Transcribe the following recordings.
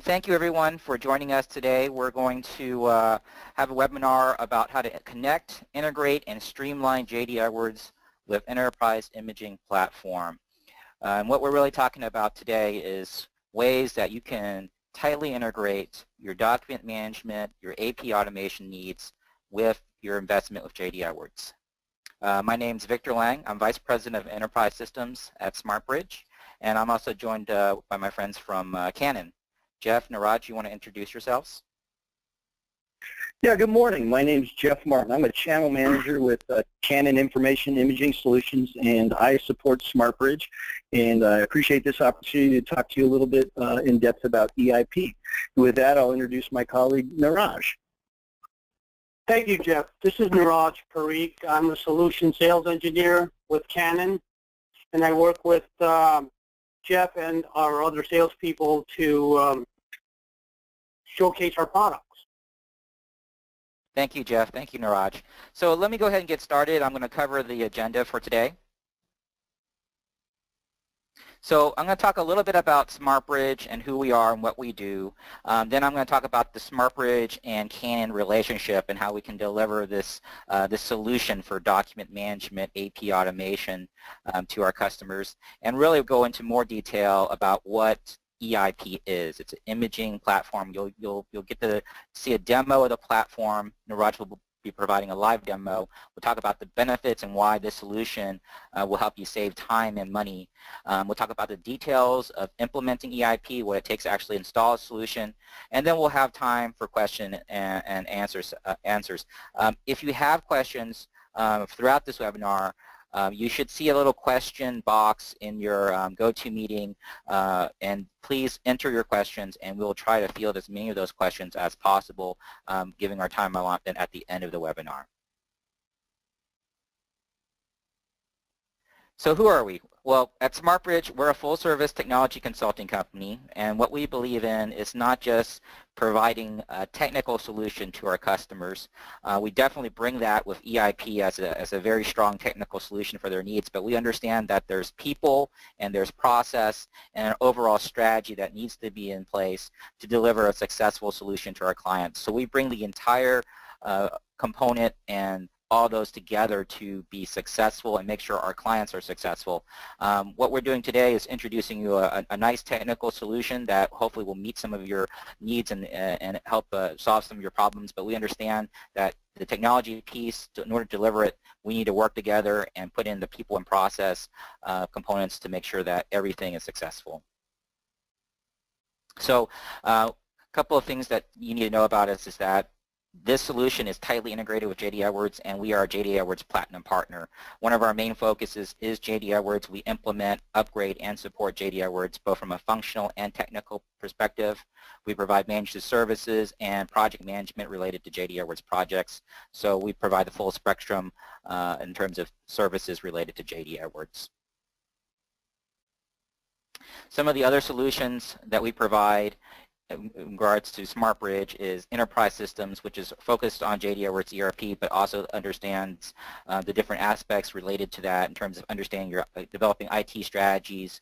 thank you everyone for joining us today. We're going to have a webinar about how to connect, integrate, and streamline JD Edwards with Enterprise Imaging Platform. And what we're really talking about today is ways that you can tightly integrate your document management, your AP automation needs with your investment with JD Edwards. My name is Victor Lang. I'm Vice President of Enterprise Systems at Smartbridge, and I'm also joined by my friends from Canon. Jeff, Niraj, you want to introduce yourselves? Yeah, good morning. My name is Jeff Martin. I'm a channel manager with Canon Information Imaging Solutions, and I support Smartbridge. And I appreciate this opportunity to talk to you a little bit in depth about EIP. With that, I'll introduce my colleague, Niraj. Thank you, Jeff. This is Niraj Parikh. I'm a solution sales engineer with Canon, and I work with Jeff and our other salespeople to showcase our products. Thank you, Jeff. Thank you, Niraj. So let me go ahead and get started. I'm going to cover the agenda for today. So I'm going to talk a little bit about Smartbridge and who we are and what we do. Then I'm going to talk about the Smartbridge and Canon relationship and how we can deliver this solution for document management, AP automation to our customers, and really go into more detail about what EIP is. It's an imaging platform. You'll get to see a demo of the platform. Niraj will be providing a live demo. We'll talk about the benefits and why this solution will help you save time and money. We'll talk about the details of implementing EIP, what it takes to actually install a solution, and then we'll have time for question and answers. If you have questions throughout this webinar, you should see a little question box in your GoToMeeting, and please enter your questions, and we'll try to field as many of those questions as possible, giving our time allotment at the end of the webinar. So who are we? Well, at Smartbridge, we're a full-service technology consulting company, and what we believe in is not just providing a technical solution to our customers. We definitely bring that with EIP as a very strong technical solution for their needs, but we understand that there's people and there's process and an overall strategy that needs to be in place to deliver a successful solution to our clients. So we bring the entire component and all those together to be successful and make sure our clients are successful. What we're doing today is introducing you a nice technical solution that hopefully will meet some of your needs and help solve some of your problems, but we understand that the technology piece, in order to deliver it, we need to work together and put in the people and process components to make sure that everything is successful. So a couple of things that you need to know about us is that this solution is tightly integrated with JD Edwards, and we are a JD Edwards Platinum Partner. One of our main focuses is JD Edwards. We implement, upgrade, and support JD Edwards both from a functional and technical perspective. We provide managed services and project management related to JD Edwards projects. So we provide the full spectrum in terms of services related to JD Edwards. Some of the other solutions that we provide in regards to Smartbridge is Enterprise Systems, which is focused on JD Edwards ERP, but also understands the different aspects related to that in terms of understanding your developing IT strategies,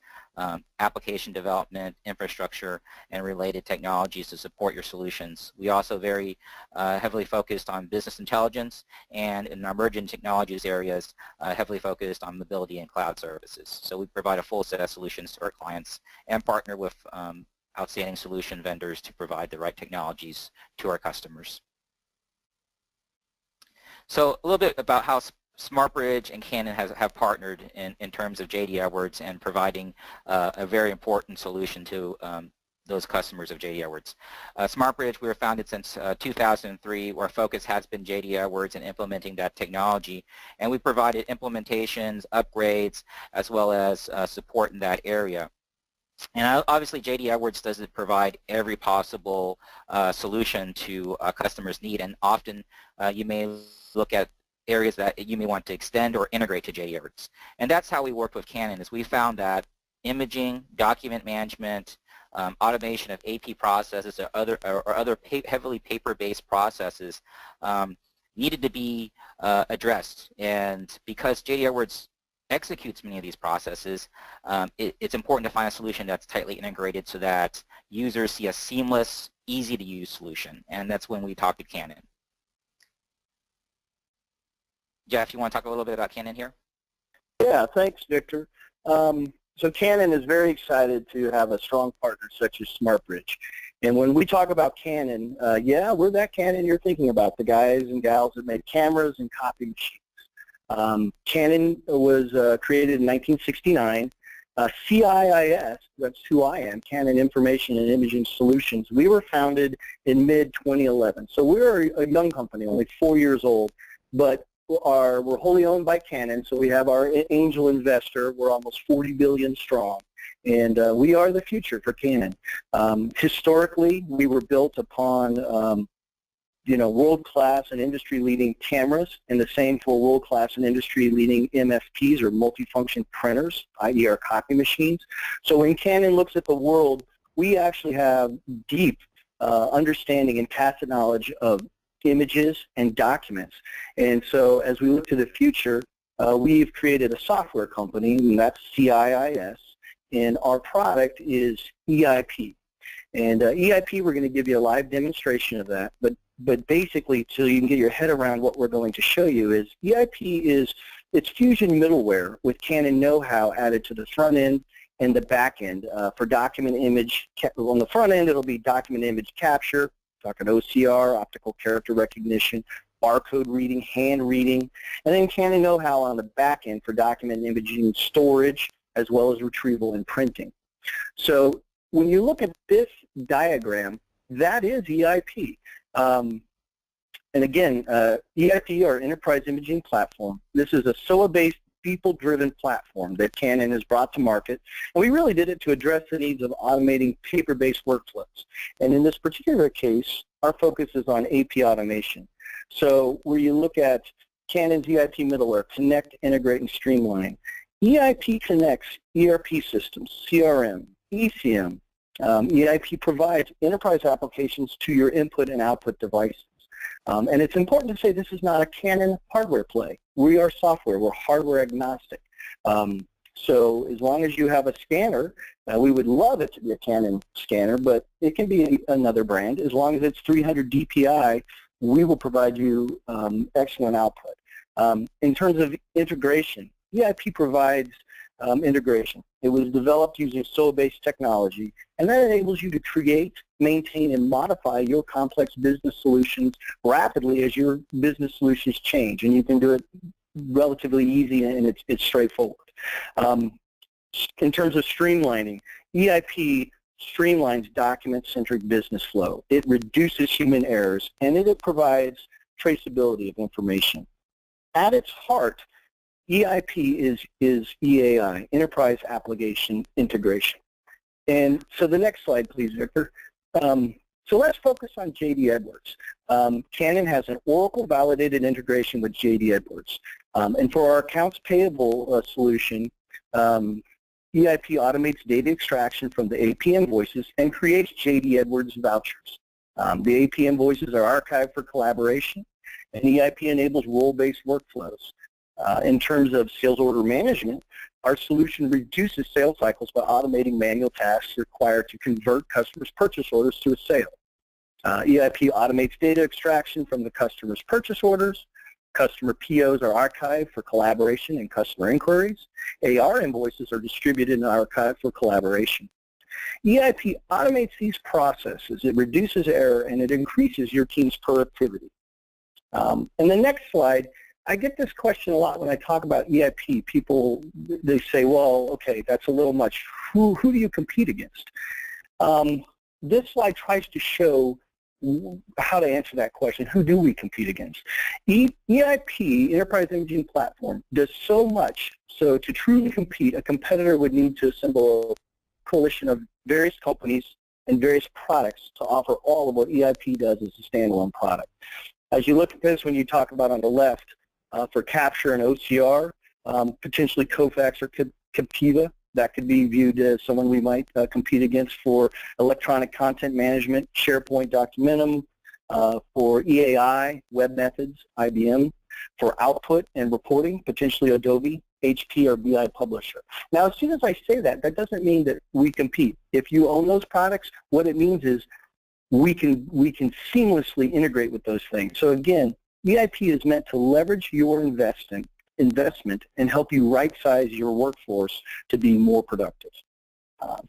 application development, infrastructure, and related technologies to support your solutions. We also very heavily focused on business intelligence, and in our emerging technologies areas, heavily focused on mobility and cloud services. So we provide a full set of solutions to our clients and partner with outstanding solution vendors to provide the right technologies to our customers. So a little bit about how Smartbridge and Canon have partnered in terms of JD Edwards and providing a very important solution to those customers of JD Edwards. Smartbridge, we were founded since 2003. Our focus has been JD Edwards and implementing that technology, and we provided implementations, upgrades, as well as support in that area. And obviously JD Edwards doesn't provide every possible solution to a customer's need, and often you may look at areas that you may want to extend or integrate to JD Edwards. And that's how we worked with Canon, is we found that imaging, document management, automation of AP processes or other heavily paper-based processes needed to be addressed. And because JD Edwards executes many of these processes, it's important to find a solution that's tightly integrated so that users see a seamless, easy-to-use solution, and that's when we talk to Canon. Jeff, you want to talk a little bit about Canon here? Yeah, thanks, Victor. So Canon is very excited to have a strong partner such as Smartbridge. And when we talk about Canon, yeah, we're that Canon you're thinking about, the guys and gals that make cameras and copy machines. Canon was created in 1969. CIIS, that's who I am, Canon Information and Imaging Solutions. We were founded in mid-2011. So we're a young company, only 4 years old, but we're wholly owned by Canon, so we have our angel investor. We're almost 40 billion strong, and we are the future for Canon. Historically, we were built upon world-class and industry-leading cameras, and the same for world-class and industry-leading MFPs, or multifunction printers, i.e. our copy machines. So when Canon looks at the world, we actually have deep understanding and tacit knowledge of images and documents. And so as we look to the future, we've created a software company, and that's CIIS, and our product is EIP. And EIP, we're going to give you a live demonstration of that, but basically, so you can get your head around what we're going to show you, is EIP it's fusion middleware with Canon know-how added to the front end and the back end for document image. On the front end, it'll be document image capture, talking OCR, optical character recognition, barcode reading, hand reading, and then Canon know-how on the back end for document imaging storage, as well as retrieval and printing. So when you look at this diagram, that is EIP. And again, EIP, our enterprise imaging platform, this is a SOA-based, people-driven platform that Canon has brought to market. And we really did it to address the needs of automating paper-based workflows. And in this particular case, our focus is on AP automation. So where you look at Canon's EIP middleware, connect, integrate, and streamline. EIP connects ERP systems, CRM, ECM. EIP provides enterprise applications to your input and output devices. And it's important to say this is not a Canon hardware play. We are software. We're hardware agnostic. So as long as you have a scanner, we would love it to be a Canon scanner, but it can be another brand. As long as it's 300 DPI, we will provide you excellent output. In terms of integration, EIP provides integration. It was developed using SOA-based technology, and that enables you to create, maintain, and modify your complex business solutions rapidly as your business solutions change, and you can do it relatively easy, and it's straightforward. In terms of streamlining, EIP streamlines document-centric business flow. It reduces human errors, and it provides traceability of information. At its heart, EIP is EAI, Enterprise Application Integration. And so the next slide, please, Victor. So let's focus on J.D. Edwards. Canon has an Oracle-validated integration with J.D. Edwards. And for our accounts payable solution, EIP automates data extraction from the AP invoices and creates J.D. Edwards vouchers. The AP invoices are archived for collaboration, and EIP enables role-based workflows. In terms of sales order management, our solution reduces sales cycles by automating manual tasks required to convert customers' purchase orders to a sale. EIP automates data extraction from the customer's purchase orders. Customer POs are archived for collaboration and customer inquiries. AR invoices are distributed and archived for collaboration. EIP automates these processes. It reduces error, and it increases your team's productivity. And the next slide, I get this question a lot when I talk about EIP. People, they say, well, okay, that's a little much. Who do you compete against? This slide tries to show how to answer that question. Who do we compete against? EIP, Enterprise Imaging Platform, does so much. So to truly compete, a competitor would need to assemble a coalition of various companies and various products to offer all of what EIP does as a standalone product. As you look at this, when you talk about on the left, for capture and OCR, potentially Kofax or Captiva, that could be viewed as someone we might compete against. For electronic content management, SharePoint Documentum. For EAI, Web Methods, IBM. For output and reporting, potentially Adobe, HP or BI publisher. Now, as soon as I say that, that doesn't mean that we compete. If you own those products, what it means is we can seamlessly integrate with those things. So again, EIP is meant to leverage your investment and help you right-size your workforce to be more productive.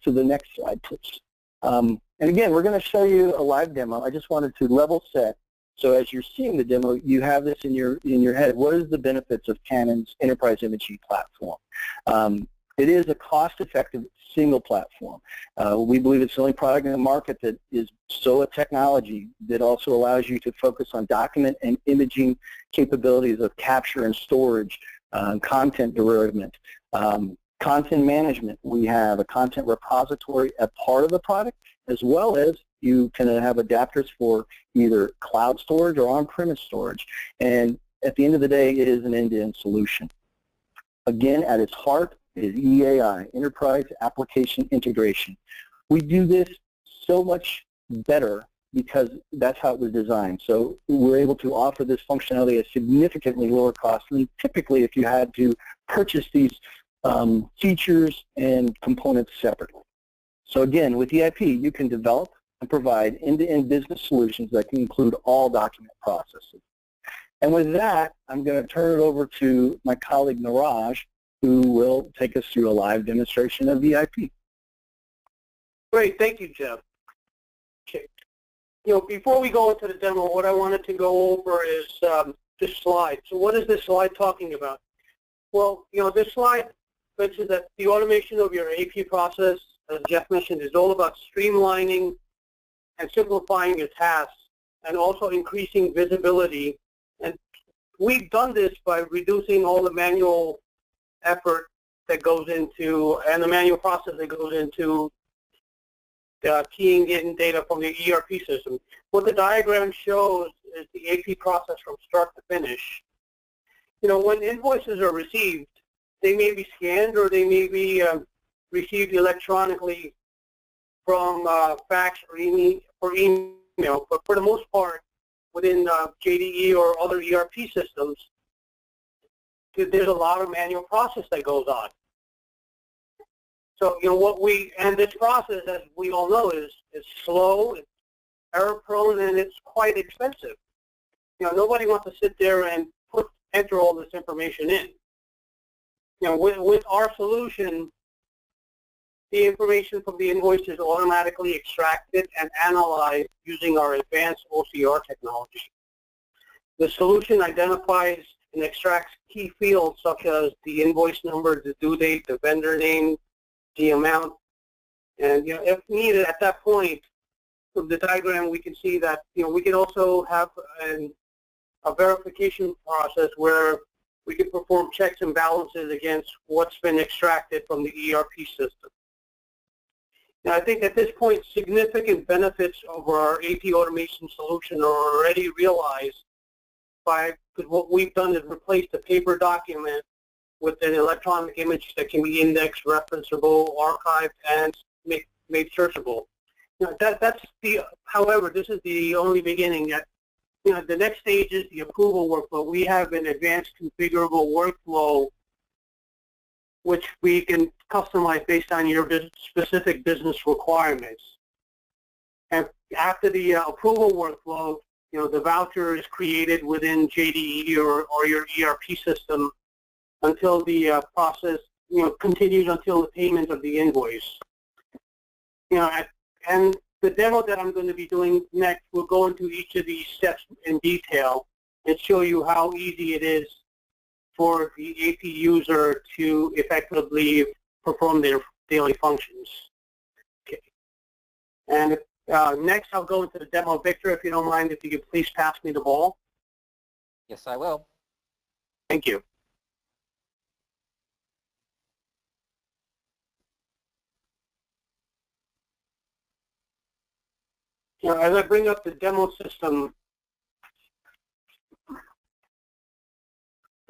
So the next slide, please. And again, we're going to show you a live demo. I just wanted to level set. So as you're seeing the demo, you have this in your head. What is the benefits of Canon's enterprise imaging platform? It is a cost-effective single platform. We believe it's the only product in the market that is SOA technology that also allows you to focus on document and imaging capabilities of capture and storage, content derivative, content management. We have a content repository as part of the product, as well as you can have adapters for either cloud storage or on-premise storage. And at the end of the day, it is an end-to-end solution. Again, at its heart is EAI, Enterprise Application Integration. We do this so much better because that's how it was designed. So we're able to offer this functionality at significantly lower cost than typically if you had to purchase these features and components separately. So again, with EIP, you can develop and provide end-to-end business solutions that can include all document processes. And with that, I'm going to turn it over to my colleague Niraj, who will take us through a live demonstration of EIP. Great, thank you, Jeff. Okay. Before we go into the demo, what I wanted to go over is this slide. So what is this slide talking about? Well, this slide mentions that the automation of your AP process, as Jeff mentioned, is all about streamlining and simplifying your tasks and also increasing visibility. And we've done this by reducing all the manual effort that goes into, and the manual process that goes into keying in data from the ERP system. What the diagram shows is the AP process from start to finish. When invoices are received, they may be scanned or they may be received electronically from fax or email, but for the most part, within JDE or other ERP systems, there's a lot of manual process that goes on. So, and this process, as we all know, is slow, it's error-prone, and it's quite expensive. Nobody wants to sit there and enter all this information in. With our solution, the information from the invoice is automatically extracted and analyzed using our advanced OCR technology. The solution identifies and extracts key fields such as the invoice number, the due date, the vendor name, the amount, and if needed at that point, from the diagram we can see that we can also have a verification process where we can perform checks and balances against what's been extracted from the ERP system. Now, I think at this point, significant benefits of our AP automation solution are already realized because what we've done is replace the paper document with an electronic image that can be indexed, referenceable, archived, and made searchable. However, this is the only beginning. The next stage is the approval workflow. We have an advanced configurable workflow which we can customize based on your specific business requirements. And after the approval workflow, the voucher is created within JDE or your ERP system until the process, continues until the payment of the invoice. And the demo that I'm going to be doing next will go into each of these steps in detail and show you how easy it is for the AP user to effectively perform their daily functions. Okay. And next, I'll go into the demo. Victor, if you don't mind, if you could please pass me the ball. Yes, I will. Thank you. As I bring up the demo system,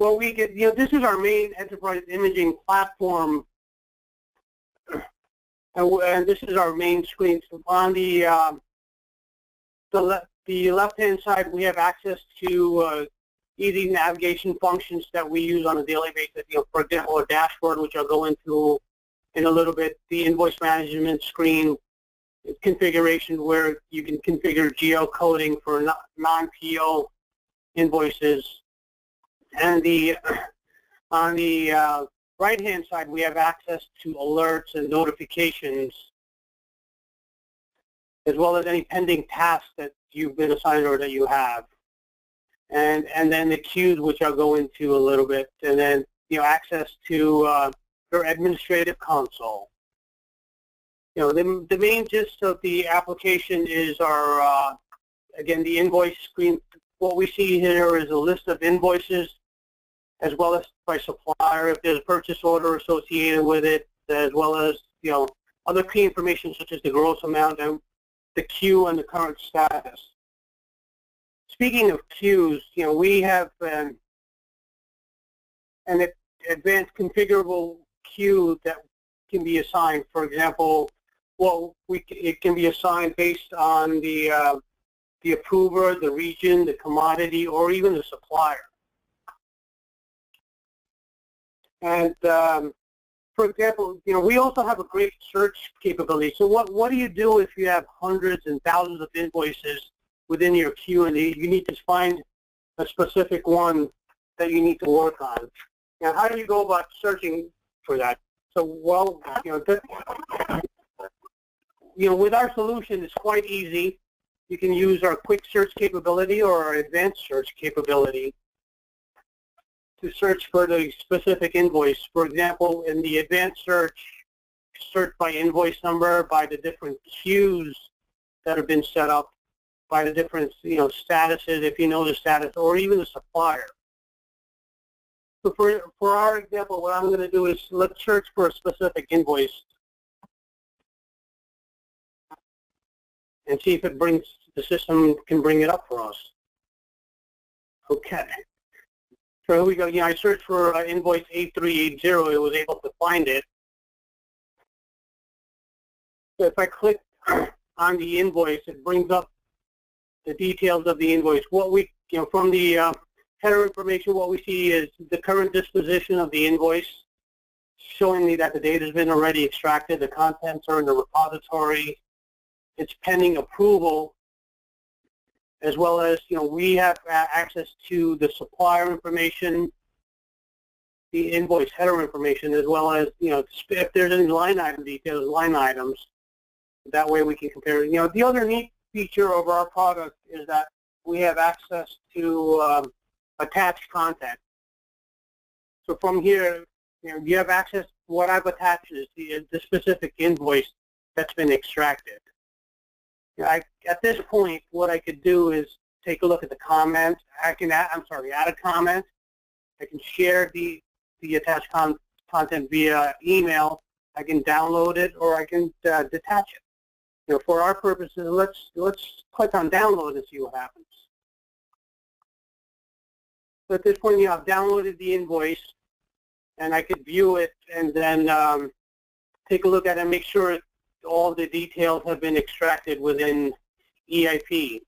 well, we get, this is our main enterprise imaging platform, and this is our main screen. So on the left-hand side, we have access to easy navigation functions that we use on a daily basis. For example, a dashboard, which I'll go into in a little bit, the invoice management screen configuration where you can configure geocoding for non-PO invoices. And on the right-hand side, we have access to alerts and notifications, as well as any pending tasks that you've been assigned or that you have. And then the queues, which I'll go into a little bit, and then access to your administrative console. The main gist of the application is our again, the invoice screen. What we see here is a list of invoices, as well as by supplier, if there's a purchase order associated with it, as well as other key information such as the gross amount and the queue and the current status. Speaking of queues, we have an advanced configurable queue that can be assigned. For example, it can be assigned based on the approver, the region, the commodity, or even the supplier. And for example, we also have a great search capability. So what do you do if you have hundreds and thousands of invoices within your queue and you need to find a specific one that you need to work on? Now, how do you go about searching for that? So, with our solution, it's quite easy. You can use our quick search capability or our advanced search capability to search for the specific invoice. For example, in the advanced search by invoice number, by the different queues that have been set up, by the different statuses, if you know the status, or even the supplier. So for our example, what I'm going to do is let's search for a specific invoice and see if the system can bring it up for us. Okay. So here we go. I searched for invoice 8380. It was able to find it. So if I click on the invoice, it brings up the details of the invoice. What we, from the header information, what we see is the current disposition of the invoice, showing me that the data has been already extracted, the contents are in the repository, it's pending approval, as well as, we have access to the supplier information, the invoice header information, as well as, if there's any line item details, line items. That way we can compare. The other neat feature of our product is that we have access to attached content. So from here, you have access to what I've attached is the specific invoice that's been extracted. At this point, what I could do is take a look at the comments. I can add a comment. I can share the attached content via email. I can download it, or I can detach it. For our purposes, let's click on download and see what happens. So at this point, I've downloaded the invoice, and I could view it and then take a look at it and make sure all the details have been extracted within EIP.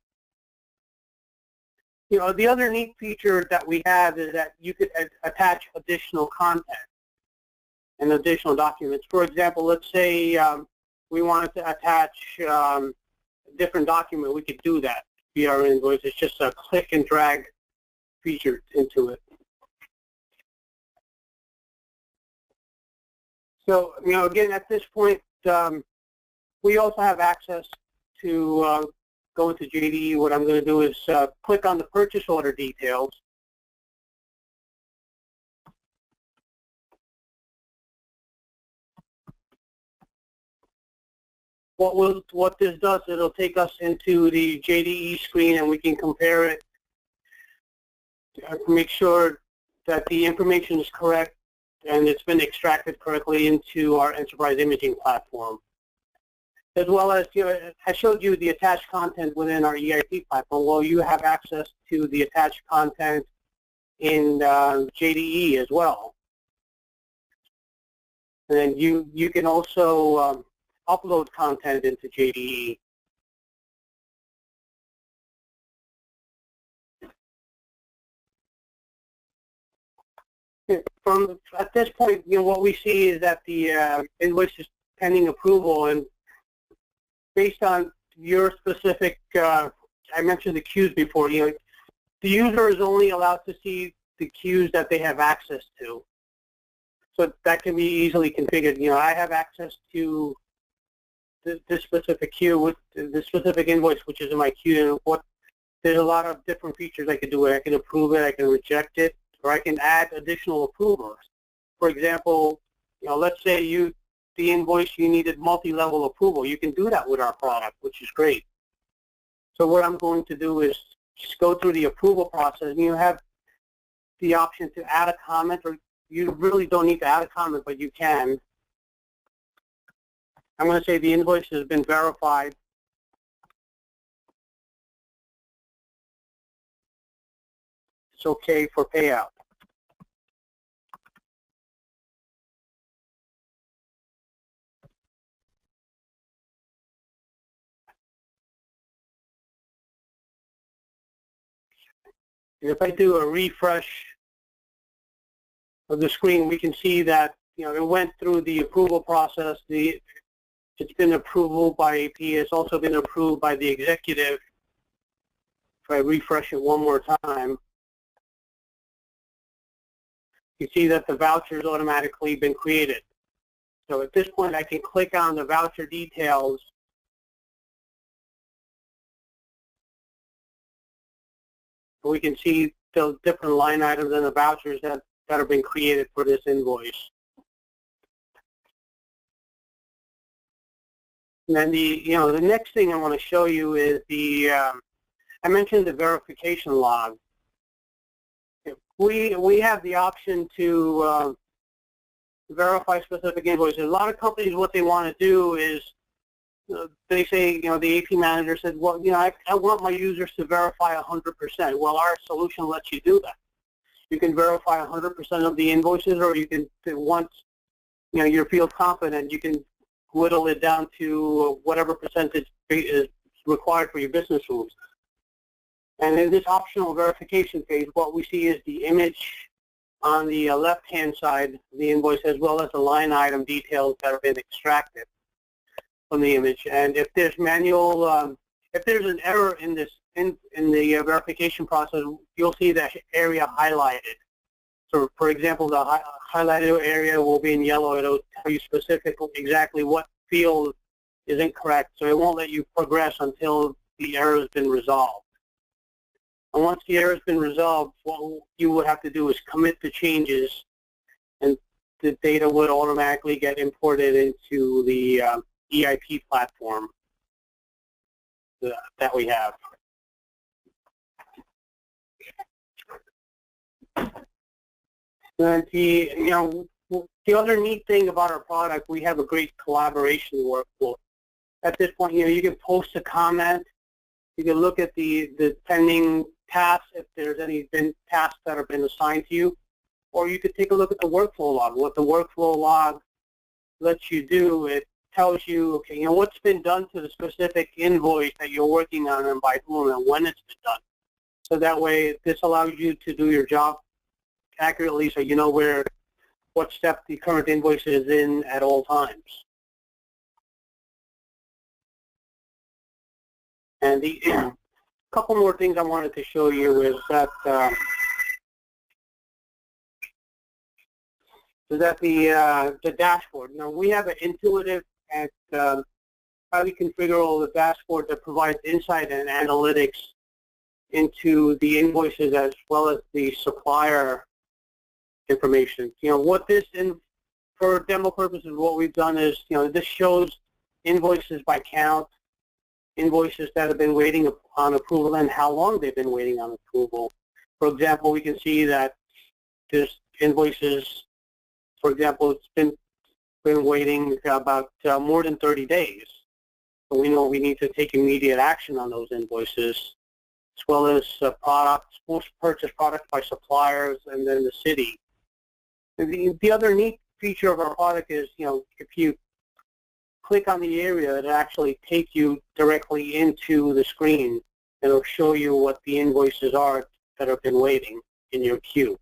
The other neat feature that we have is that you could attach additional content and additional documents. For example, let's say we wanted to attach a different document. We could do that via our invoice. It's just a click and drag feature into it. So, again, at this point, we also have access to go into JDE. What I'm going to do is click on the purchase order details. What this does, it'll take us into the JDE screen, and we can compare it to make sure that the information is correct and it's been extracted correctly into our enterprise imaging platform. As well as, I showed you the attached content within our EIP platform. Well, you have access to the attached content in JDE as well. And then you can also upload content into JDE. At this point, what we see is that the invoice is pending approval, and based on your specific, I mentioned the queues before. The user is only allowed to see the queues that they have access to, so that can be easily configured. I have access to this specific queue with this specific invoice, which is in my queue. There's a lot of different features I can do. I can approve it, I can reject it, or I can add additional approvers. For example, let's say the invoice you needed multi-level approval. You can do that with our product, which is great. So what I'm going to do is just go through the approval process, and you have the option to add a comment, or you really don't need to add a comment, but you can. I'm going to say the invoice has been verified. It's okay for payout. If I do a refresh of the screen, we can see that it went through the approval process. It's been approved by AP. It's also been approved by the executive. If I refresh it one more time, you see that the voucher has automatically been created. So at this point, I can click on the voucher details. We can see the different line items and the vouchers that have been created for this invoice. And then the next thing I want to show you is I mentioned the verification log. We have the option to verify specific invoices. A lot of companies, what they want to do is they say, the AP manager said, well, I want my users to verify 100%. Well, our solution lets you do that. You can verify 100% of the invoices, or you can, once you feel confident, you can whittle it down to whatever percentage is required for your business rules. And in this optional verification phase, what we see is the image on the left-hand side of the invoice, as well as the line item details that have been extracted from the image. And if there's if there's an error in the verification process, you'll see that area highlighted. So, for example, the highlighted area will be in yellow. It'll tell you specifically exactly what field is incorrect, so it won't let you progress until the error has been resolved. And once the error has been resolved, what you would have to do is commit the changes, and the data would automatically get imported into the EIP platform that we have. And the other neat thing about our product, we have a great collaboration workflow. At this point, you can post a comment. You can look at the pending tasks, if there's any tasks that have been assigned to you, or you could take a look at the workflow log. What the workflow log lets you do, it tells you, okay, what's been done to the specific invoice that you're working on, and by whom, and when it's been done. So that way, this allows you to do your job accurately, so you know what step the current invoice is in at all times. And the couple more things I wanted to show you is that the dashboard. We have an intuitive and highly configurable dashboard that provides insight and analytics into the invoices as well as the supplier information. What this, for demo purposes, what we've done is, this shows invoices by count, invoices that have been waiting on approval, and how long they've been waiting on approval. For example, we can see that there's invoices, for example, it's been waiting about more than 30 days. So we know we need to take immediate action on those invoices, as well as products, post-purchase products by suppliers, and then the city. And the other neat feature of our product is, if you click on the area, it'll actually take you directly into the screen. It'll show you what the invoices are that have been waiting in your queue.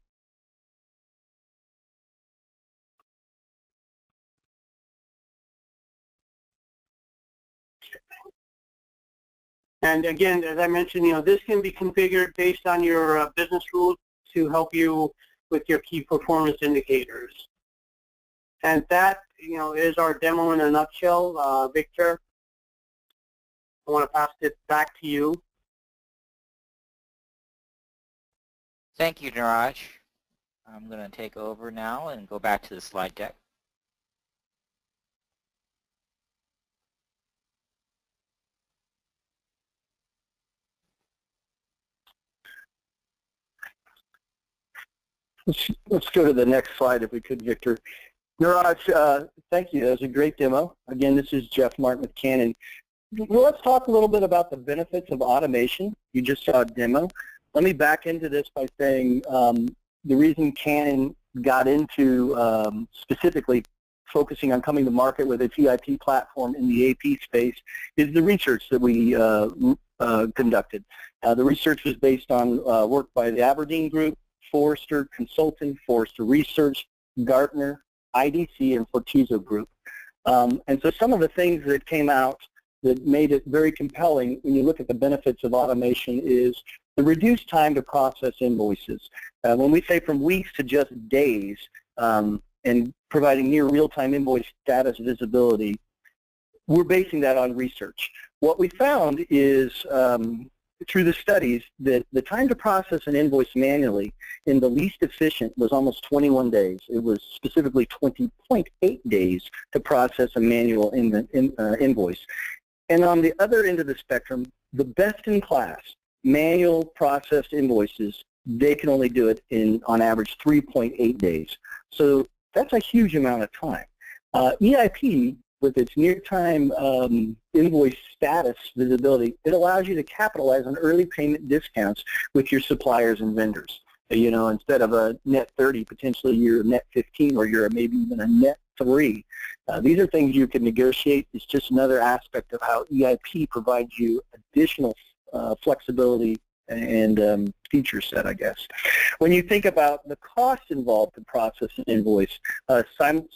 And again, as I mentioned, this can be configured based on your business rules to help you with your key performance indicators. And that, is our demo in a nutshell. Victor, I want to pass it back to you. Thank you, Niraj. I'm going to take over now and go back to the slide deck. Let's go to the next slide if we could, Victor. Niraj, thank you. That was a great demo. Again, this is Jeff Martin with Canon. Well, let's talk a little bit about the benefits of automation. You just saw a demo. Let me back into this by saying the reason Canon got into specifically focusing on coming to market with its EIP platform in the AP space is the research that we conducted. The research was based on work by the Aberdeen Group, Forrester Consulting, Forrester Research, Gartner, IDC, and Fortizo Group. And so some of the things that came out that made it very compelling when you look at the benefits of automation is the reduced time to process invoices. When we say from weeks to just days and providing near real-time invoice status visibility, we're basing that on research. What we found is through the studies that the time to process an invoice manually in the least efficient was almost 21 days. It was specifically 20.8 days to process a manual invoice. And on the other end of the spectrum, the best-in-class manual processed invoices, they can only do it in, on average, 3.8 days. So that's a huge amount of time. EIP, with its near-time invoice status visibility, it allows you to capitalize on early payment discounts with your suppliers and vendors. Instead of a net 30, potentially you're a net 15, or you're maybe even a net 3. These are things you can negotiate. It's just another aspect of how EIP provides you additional flexibility and feature set, I guess. When you think about the costs involved to process an invoice,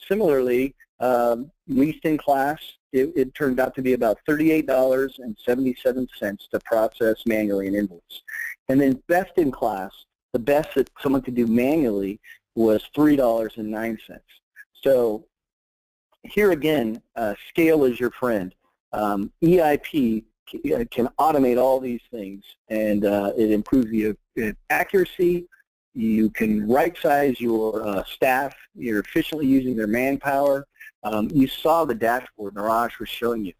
similarly, least in class, it turned out to be about $38.77 to process manually an invoice. And then best in class, the best that someone could do manually was $3.09. So here again, scale is your friend. EIP can automate all these things, and it improves the accuracy. You can right-size your staff. You're efficiently using their manpower. You saw the dashboard Niraj was showing you.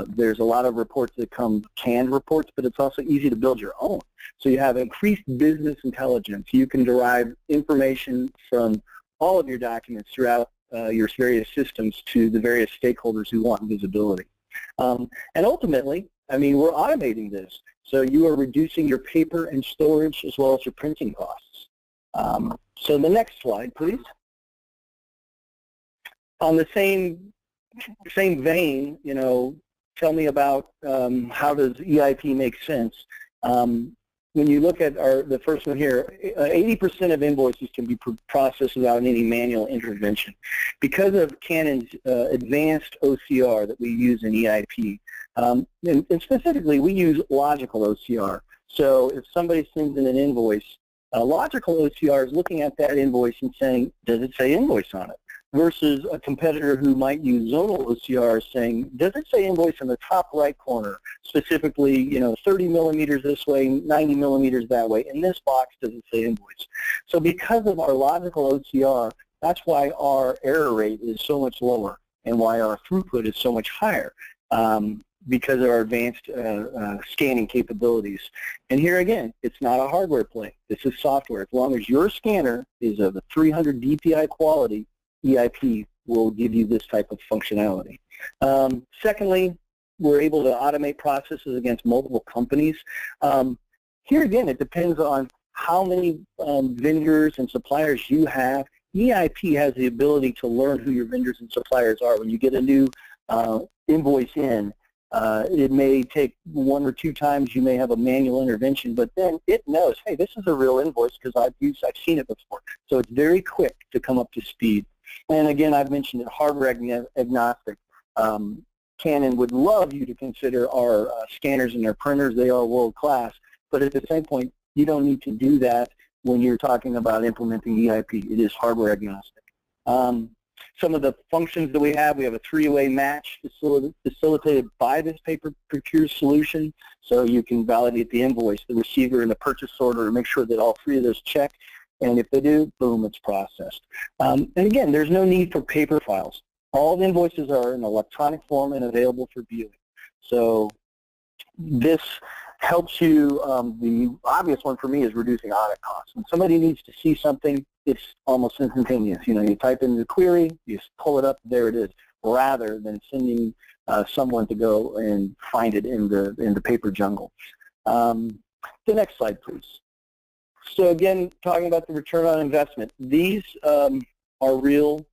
There's a lot of reports that come canned reports, but it's also easy to build your own. So you have increased business intelligence. You can derive information from all of your documents throughout your various systems to the various stakeholders who want visibility. And ultimately, we're automating this. So you are reducing your paper and storage as well as your printing costs. So the next slide, please. On the same vein, tell me about how does EIP make sense. When you look at the first one here, 80% of invoices can be processed without any manual intervention. Because of Canon's advanced OCR that we use in EIP, and specifically we use logical OCR. So if somebody sends in an invoice, logical OCR is looking at that invoice and saying, does it say invoice on it? Versus a competitor who might use zonal OCR saying, does it say invoice in the top right corner, specifically, 30 millimeters this way, 90 millimeters that way. In this box, does it say invoice? So because of our logical OCR, that's why our error rate is so much lower and why our throughput is so much higher, because of our advanced scanning capabilities. And here again, it's not a hardware play. This is software. As long as your scanner is of a 300 DPI quality, EIP will give you this type of functionality. Secondly, we're able to automate processes against multiple companies. Here again, it depends on how many vendors and suppliers you have. EIP has the ability to learn who your vendors and suppliers are. When you get a new invoice in, it may take 1 or 2 times you may have a manual intervention, but then it knows, hey, this is a real invoice because I've seen it before. So it's very quick to come up to speed. And again, I've mentioned it, hardware agnostic. Canon would love you to consider our scanners and their printers. They are world-class. But at the same point, you don't need to do that when you're talking about implementing EIP. It is hardware agnostic. Some of the functions that we have a three-way match facilitated by this pay-per-procure solution, so you can validate the invoice, the receiver, and the purchase order to make sure that all three of those check, and if they do, boom, it's processed. And again, there's no need for paper files. All the invoices are in electronic form and available for viewing. So this helps you. The obvious one for me is reducing audit costs. When somebody needs to see something, it's almost instantaneous. You know, you type in the query, you just pull it up, there it is, rather than sending someone to go and find it in the paper jungle. The next slide, please. So again, talking about the return on investment, these are real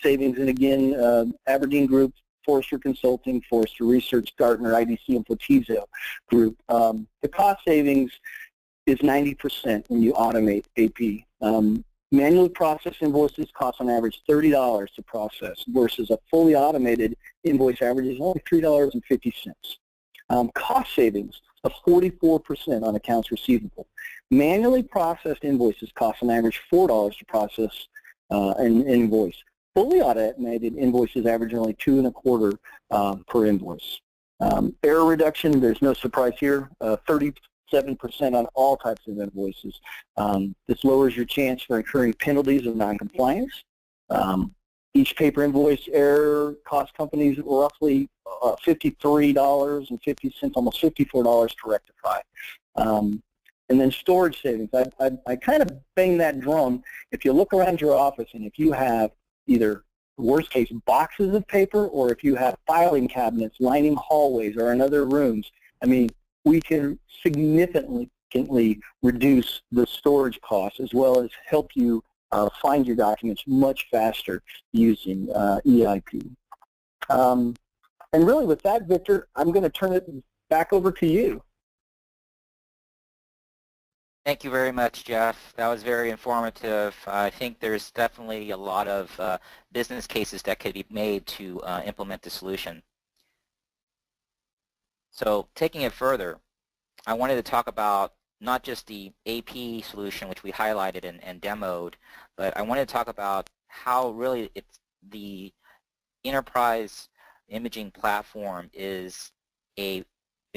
savings. And again, Aberdeen Group, Forrester Consulting, Forrester Research, Gartner, IDC, and Fortizo Group. The cost savings is 90% when you automate AP. Manually processed invoices cost on average $30 to process versus a fully automated invoice average is only $3.50. Cost savings of 44% on accounts receivable. Manually processed invoices cost on average $4 to process an invoice. Fully automated invoices average only $2.25 per invoice. Error reduction, there's no surprise here, 37% on all types of invoices. This lowers your chance for incurring penalties of noncompliance. Each paper invoice error costs companies roughly $53.50, almost $54 to rectify. And then storage savings. I kind of bang that drum. If you look around your office and if you have either, worst case, boxes of paper, or if you have filing cabinets lining hallways or in other rooms, I mean, we can significantly reduce the storage costs as well as help you find your documents much faster using EIP. And really with that, Victor, I'm going to turn it back over to you. Thank you very much, Jeff. That was very informative. I think there's definitely a lot of business cases that could be made to implement the solution. So taking it further, I wanted to talk about not just the AP solution, which we highlighted and demoed, but I wanted to talk about how really the enterprise imaging platform is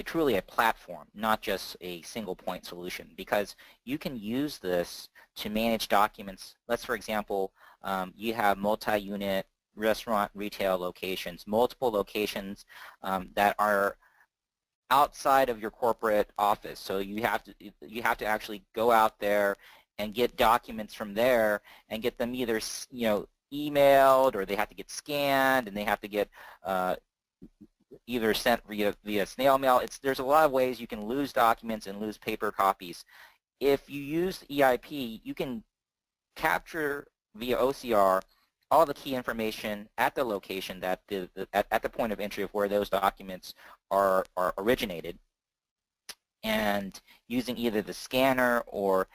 truly a platform, not just a single point solution, because you can use this to manage documents. Let's, for example, you have multi-unit restaurant retail locations, multiple locations that are outside of your corporate office. So you have to actually go out there and get documents from there and get them either emailed, or they have to get scanned, and they have to get either sent via snail mail. There's a lot of ways you can lose documents and lose paper copies. If you use EIP, you can capture via OCR all the key information at the location that at the point of entry of where those documents are originated, and using either the scanner or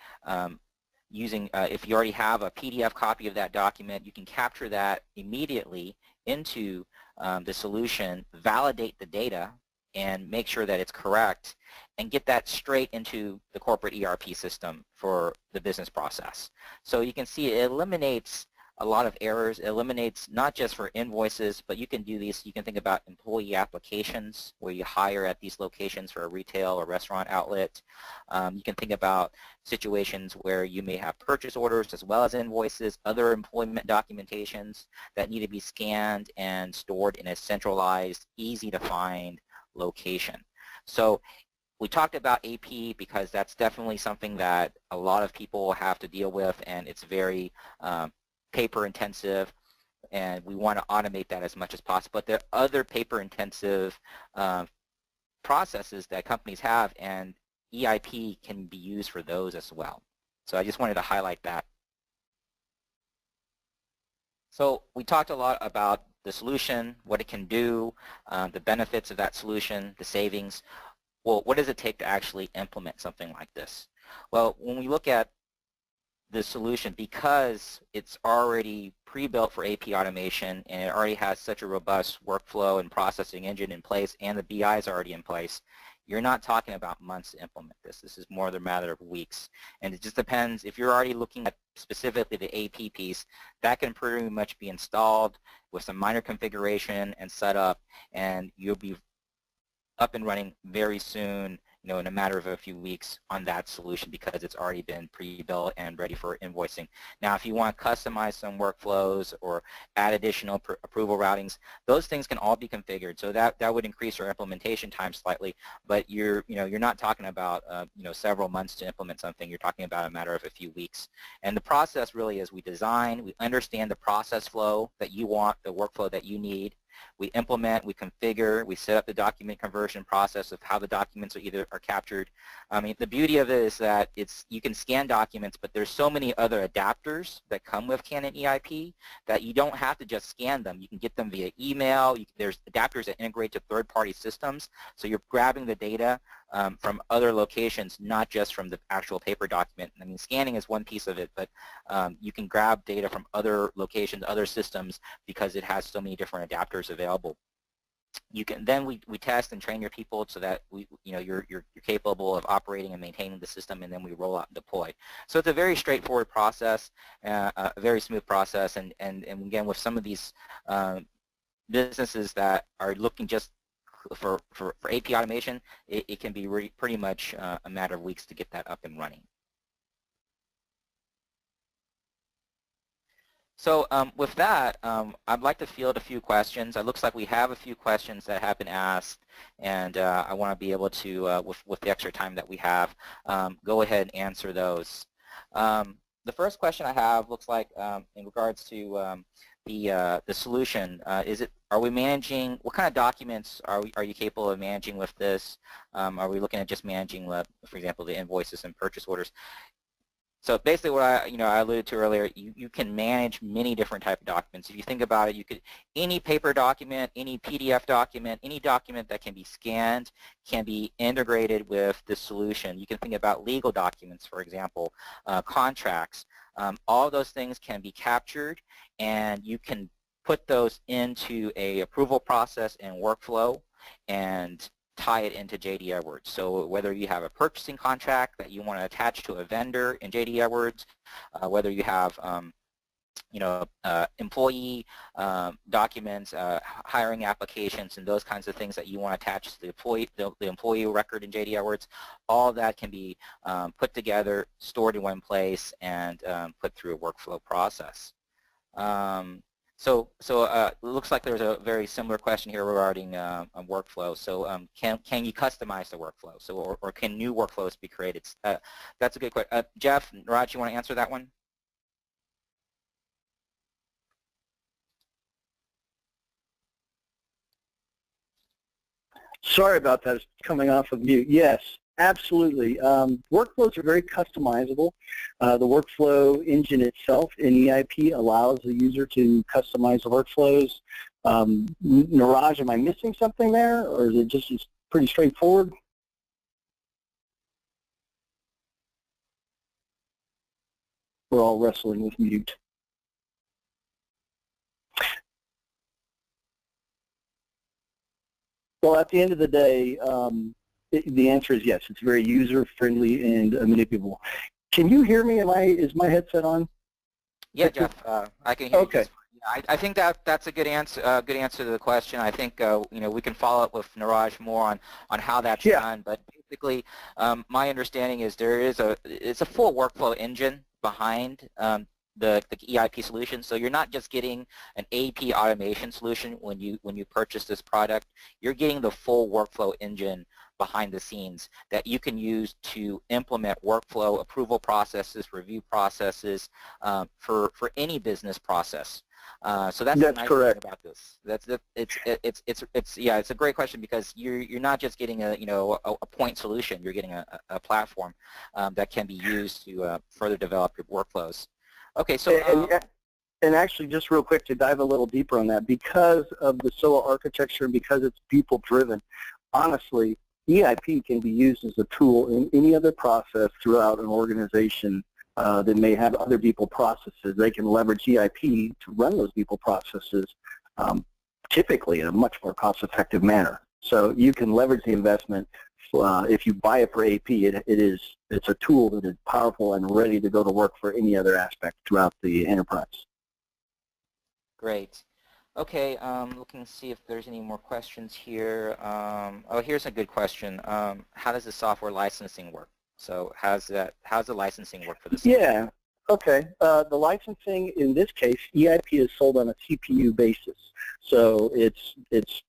using if you already have a PDF copy of that document, you can capture that immediately into the solution, validate the data, and make sure that it's correct, and get that straight into the corporate ERP system for the business process. So you can see it eliminates a lot of errors. It eliminates not just for invoices, but you can do these. You can think about employee applications where you hire at these locations for a retail or restaurant outlet. You can think about situations where you may have purchase orders as well as invoices, other employment documentations that need to be scanned and stored in a centralized, easy to find location. So we talked about AP because that's definitely something that a lot of people have to deal with, and it's very paper intensive, and we want to automate that as much as possible. But there are other paper intensive processes that companies have, and EIP can be used for those as well. So I just wanted to highlight that. So we talked a lot about the solution, what it can do, the benefits of that solution, the savings. Well, what does it take to actually implement something like this? Well, when we look at the solution, because it's already pre-built for AP automation and it already has such a robust workflow and processing engine in place, and the BI is already in place, you're not talking about months to implement this. This is more than a matter of weeks. And it just depends. If you're already looking at specifically the AP piece, that can pretty much be installed with some minor configuration and set up, and you'll be up and running very soon, in a matter of a few weeks on that solution, because it's already been pre-built and ready for invoicing. Now, if you want to customize some workflows or add additional approval routings, those things can all be configured. So that would increase your implementation time slightly, but you're not talking about several months to implement something. You're talking about a matter of a few weeks. And the process really is we design, we understand the process flow that you want, the workflow that you need. We implement, we configure, we set up the document conversion process of how the documents are captured. I mean, the beauty of it is that you can scan documents, but there's so many other adapters that come with Canon EIP that you don't have to just scan them. You can get them via email. There's adapters that integrate to third-party systems, so you're grabbing the data from other locations, not just from the actual paper document. I mean, scanning is one piece of it, but you can grab data from other locations, other systems, because it has so many different adapters available. You can then we test and train your people so that you're capable of operating and maintaining the system, and then we roll out and deploy. So it's a very straightforward process, a very smooth process, and again, with some of these businesses that are looking just for AP automation, it can be pretty much a matter of weeks to get that up and running. So with that, I'd like to field a few questions. It looks like we have a few questions that have been asked, and I want to be able to, with the extra time that we have, go ahead and answer those. The first question I have looks like in regards to the solution. Are we managing, what kind of documents are you capable of managing with this? Are we looking at just managing, for example, the invoices and purchase orders? So basically what I alluded to earlier, you can manage many different type of documents. If you think about it, any paper document, any PDF document, any document that can be scanned can be integrated with the solution. You can think about legal documents, for example, contracts. All those things can be captured, and you can put those into a approval process and workflow and tie it into JD Edwards. So whether you have a purchasing contract that you want to attach to a vendor in JD Edwards, whether you have employee documents, hiring applications, and those kinds of things that you want to attach to the employee record in JD Edwards, all that can be put together, stored in one place, and put through a workflow process. So it looks like there's a very similar question here regarding workflow. So can you customize the workflow? So or can new workflows be created? That's a good question. Jeff, Raj, you want to answer that one? Sorry about that. It's coming off of mute. Yes, absolutely. Workflows are very customizable. The workflow engine itself in EIP allows the user to customize the workflows. Niraj, am I missing something there, or is it just pretty straightforward? We're all wrestling with mute. Well, at the end of the day, the answer is yes. It's very user-friendly and manipulable. Can you hear me? Is my headset on? Yeah, Jeff, I can hear you. Okay. I think that's a good answer. Good answer to the question. I think we can follow up with Niraj more on how that's done. But basically, my understanding is it's a full workflow engine behind the EIP solution. So you're not just getting an AP automation solution when you purchase this product. You're getting the full workflow engine behind the scenes that you can use to implement workflow approval processes, review processes for any business process. So that's the nice thing about this. It's a great question, because you're not just getting a point solution. You're getting a platform that can be used to further develop your workflows. Okay, so and actually, just real quick to dive a little deeper on that, because of the SOA architecture and because it's people-driven, honestly, EIP can be used as a tool in any other process throughout an organization that may have other Beeple processes. They can leverage EIP to run those Beeple processes typically in a much more cost-effective manner. So you can leverage the investment. If you buy it for AP, it's a tool that is powerful and ready to go to work for any other aspect throughout the enterprise. Great. Okay, looking to see if there's any more questions here. Oh, here's a good question. How does the software licensing work? So how's the licensing work for this? Yeah. Okay. The licensing in this case, EIP is sold on a CPU basis, so it's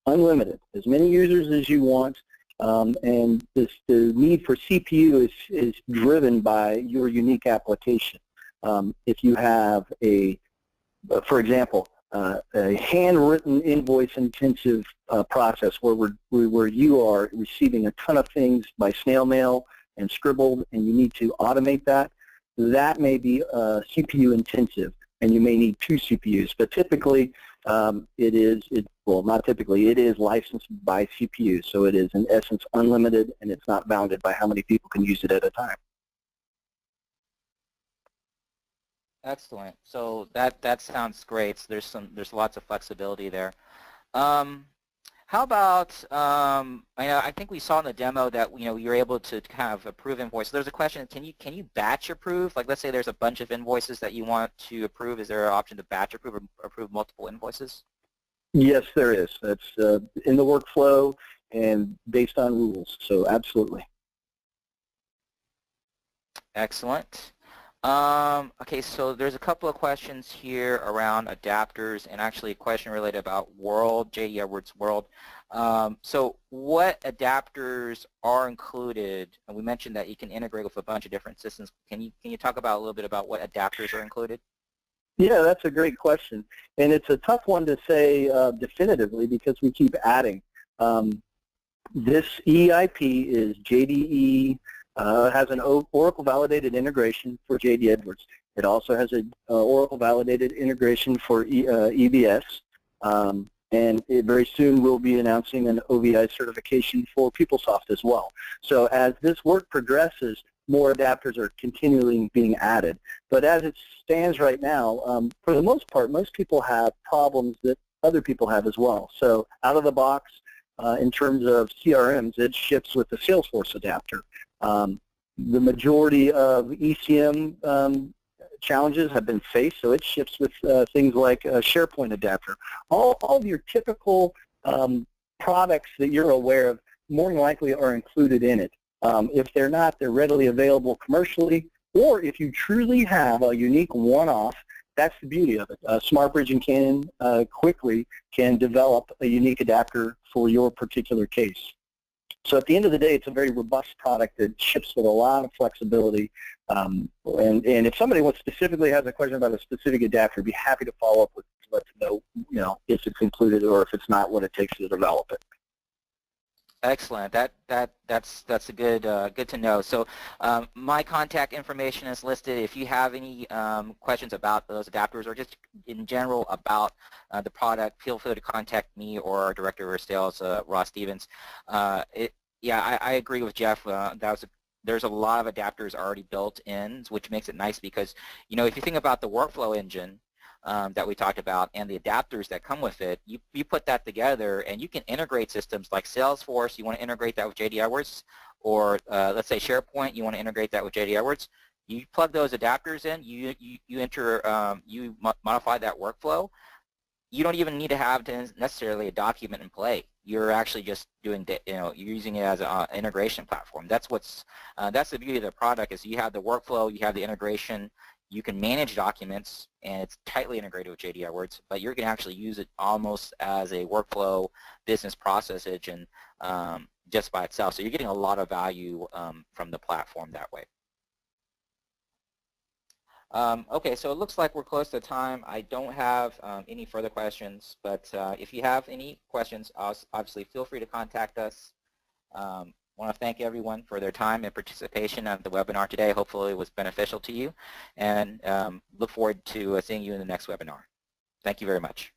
unlimited, as many users as you want, and the need for CPU is driven by your unique application. If you have for example, a handwritten invoice-intensive process where you are receiving a ton of things by snail mail and scribbled, and you need to automate that, that may be CPU intensive, and you may need 2 CPUs. But typically, it is licensed by CPU, so it is in essence unlimited, and it's not bounded by how many people can use it at a time. Excellent. So that sounds great. So there's lots of flexibility there. How about I think we saw in the demo that you're able to kind of approve invoices. There's a question: can you batch approve? Like, let's say there's a bunch of invoices that you want to approve. Is there an option to batch approve or approve multiple invoices? Yes, there is. That's in the workflow and based on rules. So absolutely. Excellent. Okay, so there's a couple of questions here around adapters, and actually a question related about World, J.D. Edwards World. So what adapters are included? And we mentioned that you can integrate with a bunch of different systems. Can you talk about a little bit about what adapters are included? Yeah, that's a great question, and it's a tough one to say definitively because we keep adding. This EIP is JDE. Has an Oracle validated integration for J.D. Edwards. It also has an Oracle validated integration for EBS, and very soon we'll be announcing an OVI certification for PeopleSoft as well. So as this work progresses, more adapters are continually being added. But as it stands right now, for the most part, most people have problems that other people have as well. So out of the box, in terms of CRMs, it ships with the Salesforce adapter. The majority of ECM challenges have been faced, so it ships with things like a SharePoint adapter. All of your typical products that you're aware of more than likely are included in it. If they're not, they're readily available commercially, or if you truly have a unique one-off, that's the beauty of it. Smartbridge and Canon quickly can develop a unique adapter for your particular case. So at the end of the day, it's a very robust product that ships with a lot of flexibility. And if somebody specifically has a question about a specific adapter, I'd be happy to follow up with to let them know, if it's included or if it's not, what it takes to develop it. Excellent. That's a good to know. So my contact information is listed. If you have any questions about those adapters or just in general about the product, feel free to contact me or our Director of Sales, Ross Stevens. Yeah, I agree with Jeff. There's a lot of adapters already built in, which makes it nice because, if you think about the workflow engine that we talked about and the adapters that come with it, you put that together and you can integrate systems like Salesforce. You want to integrate that with J.D. Edwards, or let's say SharePoint, you want to integrate that with J.D. Edwards. You plug those adapters in, you modify that workflow. You don't even need to have necessarily a document in play. You're actually just doing, you're using it as an integration platform. That's the beauty of the product is you have the workflow, you have the integration. You can manage documents, and it's tightly integrated with J.D. Edwards, but you're going to actually use it almost as a workflow business process engine just by itself. So you're getting a lot of value from the platform that way. Okay, so it looks like we're close to time. I don't have any further questions, but if you have any questions, obviously feel free to contact us. I want to thank everyone for their time and participation on the webinar today. Hopefully it was beneficial to you, and look forward to seeing you in the next webinar. Thank you very much.